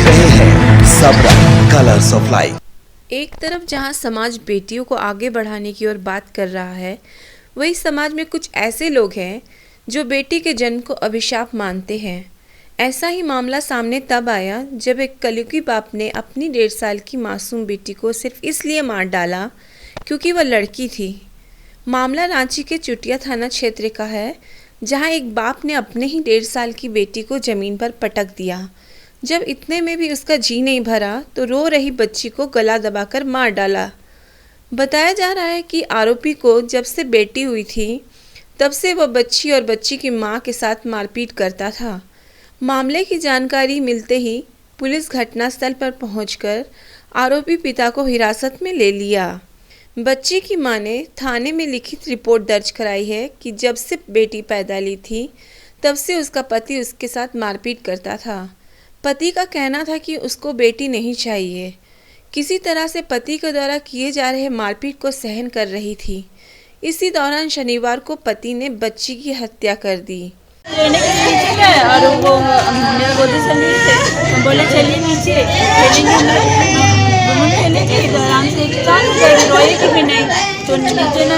देख रहे हैं सबरंग कलर्स ऑफ लाइफ। एक तरफ जहां समाज बेटियों को आगे बढ़ाने की ओर बात कर रहा है, वहीं समाज में कुछ ऐसे लोग हैं जो बेटी के जन्म को अभिशाप मानते हैं। ऐसा ही मामला सामने तब आया जब एक कलयुगी बाप ने अपनी 1.5 साल की मासूम बेटी को सिर्फ इसलिए मार डाला क्योंकि वह लड़की थी। मामला रांची के चुटिया थाना क्षेत्र का है, जहां एक बाप ने अपने ही 1.5 साल की बेटी को ज़मीन पर पटक दिया। जब इतने में भी उसका जी नहीं भरा तो रो रही बच्ची को गला दबाकर मार डाला। बताया जा रहा है कि आरोपी को जब से बेटी हुई थी तब से वह बच्ची और बच्ची की मां के साथ मारपीट करता था। मामले की जानकारी मिलते ही पुलिस घटनास्थल पर पहुंचकर आरोपी पिता को हिरासत में ले लिया। बच्ची की मां ने थाने में लिखित रिपोर्ट दर्ज कराई है कि जब से बेटी पैदा ली थी तब से उसका पति उसके साथ मारपीट करता था। पति का कहना था कि उसको बेटी नहीं चाहिए। किसी तरह से पति के द्वारा किए जा रहे मारपीट को सहन कर रही थी। इसी दौरान शनिवार को पति ने बच्ची की हत्या कर दी। लेने के नीचे गए और वो मेरे गोदी से लिए थे। हम बोले चलिए नीचे खेलेंगे इधर आराम से रोएगी भी नहीं, तो नीचे न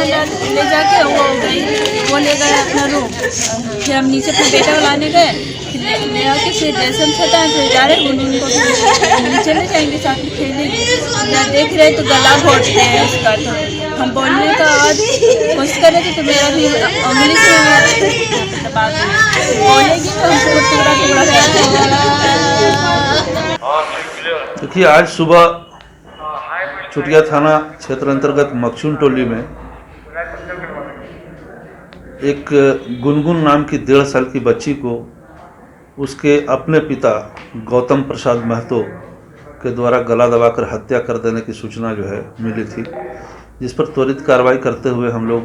ले जाके वो गई, वो ले गए अपना रूम। फिर हम नीचे अपने बेटा को लाने गए, ले आके फिर जैसे हम छता फिर जा रहे उनको नीचे ले जाएंगे, साथ में खेलेंगे। जब देख रहे तो गला घोटते हैं उसका, तो हम बोलने का कोशिश कर रहे थे तो मेरा भी उंगली से बोलेगी तो हमको टुकड़ा टुकड़ा कर। देखिए, आज सुबह चुटिया थाना क्षेत्र अंतर्गत मकसून टोली में एक गुनगुन नाम की 1.5 साल की बच्ची को उसके अपने पिता गौतम प्रसाद महतो के द्वारा गला दबाकर हत्या कर देने की सूचना जो है मिली थी, जिस पर त्वरित कार्रवाई करते हुए हम लोग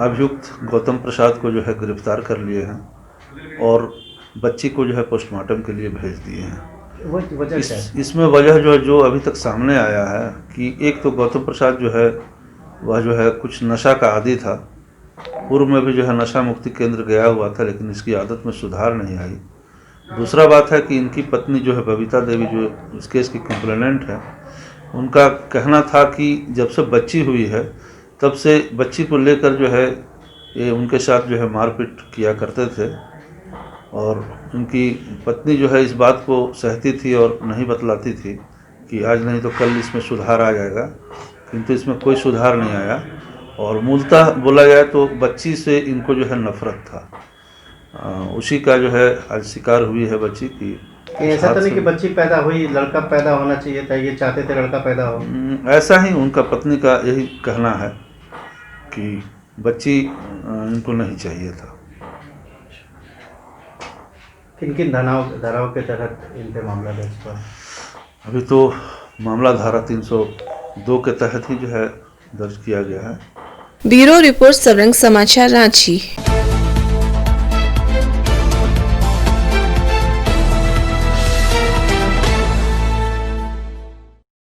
अभियुक्त गौतम प्रसाद को जो है गिरफ्तार कर लिए हैं और बच्ची को जो है पोस्टमार्टम के लिए भेज दिए हैं। इसमें वजह जो अभी तक सामने आया है कि एक तो गौतम प्रसाद जो है वह जो है कुछ नशा का आदी था। पूर्व में भी जो है नशा मुक्ति केंद्र गया हुआ था, लेकिन इसकी आदत में सुधार नहीं आई। दूसरा बात है कि इनकी पत्नी जो है बबीता देवी, जो इस केस की कंप्लेनेंट है, उनका कहना था कि जब से बच्ची हुई है तब से बच्ची को लेकर जो है ये उनके साथ जो है मारपीट किया करते थे और उनकी पत्नी जो है इस बात को सहती थी और नहीं बतलाती थी कि आज नहीं तो कल इसमें सुधार आ जाएगा, किंतु इसमें कोई सुधार नहीं आया। और मूलतः बोला जाए तो बच्ची से इनको जो है नफरत था, उसी का जो है आज शिकार हुई है बच्ची की। ऐसा तो नहीं कि बच्ची पैदा हुई, लड़का पैदा होना चाहिए था, ये चाहते थे लड़का पैदा हो? ऐसा ही उनका पत्नी का यही कहना है कि बच्ची इनको नहीं चाहिए था। किन किन धाराओं के तहत इन पे मामला दर्ज हुआ? अभी तो मामला धारा 302 के तहत ही जो है दर्ज किया गया है। ब्यूरो रिपोर्ट सबरंग समाचार रांची।